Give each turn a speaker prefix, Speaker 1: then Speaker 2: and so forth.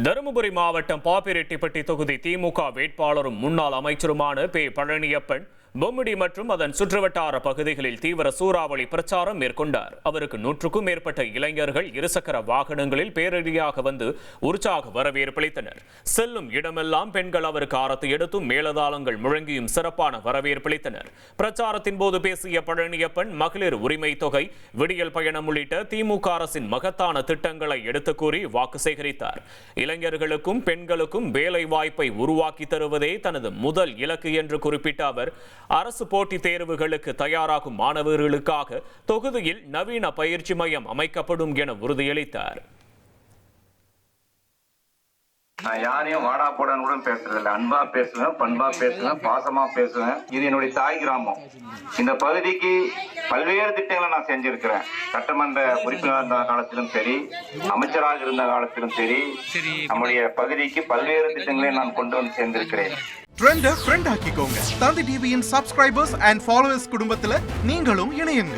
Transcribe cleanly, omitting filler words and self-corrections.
Speaker 1: தருமபுரி மாவட்டம் பாப்பிரெட்டிப்பட்டி தொகுதி திமுக வேட்பாளரும் முன்னாள் அமைச்சருமான பே பழனியப்பன் பொம்மிடி மற்றும் அதன் சுற்றுவட்டார பகுதிகளில் தீவிர சூறாவளி பிரச்சாரம் மேற்கொண்டார். அவருக்கு 100க்கும் மேற்பட்ட இளைஞர்கள் இருசக்கர வாகனங்களில் பேரடியாக வந்து உற்சாக வரவேற்பளித்தனர். செல்லும் இடமெல்லாம் பெண்கள் அவருக்கு ஆரத்தி எடுத்தும் மேலதாளங்கள் முழங்கியும் சிறப்பான வரவேற்பளித்தனர். பிரச்சாரத்தின் போது பேசிய பழனியப்பன் மகளிர் உரிமை தொகை, விடியல் பயணம் உள்ளிட்ட திமுக அரசின் மகத்தான திட்டங்களை எடுத்துக் கூறி வாக்கு சேகரித்தார். இளைஞர்களுக்கும் பெண்களுக்கும் வேலை வாய்ப்பை உருவாக்கி தருவதே தனது முதல் இலக்கு என்று குறிப்பிட்ட அவர், அரசு போட்டித் தேர்வுகளுக்கு தயாராகும் மாணவர்களுக்காக தொகுதியில் நவீன பயிற்சி மையம் அமைக்கப்படும் என உறுதியளித்தார்.
Speaker 2: நான் யாரையும் வாடா போடான்னு கூட பேசுறதில்ல. அன்பா பேசுவேன், பண்பா பேசுவேன், பாசமா பேசுவேன். இது என்னுடைய தாய் கிராமம். இந்த பகுதிக்கு பல்வேறு திட்டங்களை நான் செஞ்சிருக்கிறேன். சட்டமன்ற உறுப்பினர் இருந்த காலத்திலும் சரி, அமைச்சராக இருந்த காலத்திலும் சரி, நம்முடைய பகுதிக்கு பல்வேறு திட்டங்களை நான் கொண்டு வந்து சேர்ந்திருக்கிறேன்.
Speaker 3: ட்ரெண்டை ஃப்ரெண்ட் ஆக்கிக்கோங்க. தந்தி டிவியின் சப்ஸ்கிரைபர்ஸ் அண்ட் ஃபாலோவர்ஸ் குடும்பத்துல நீங்களும் இணையுங்க.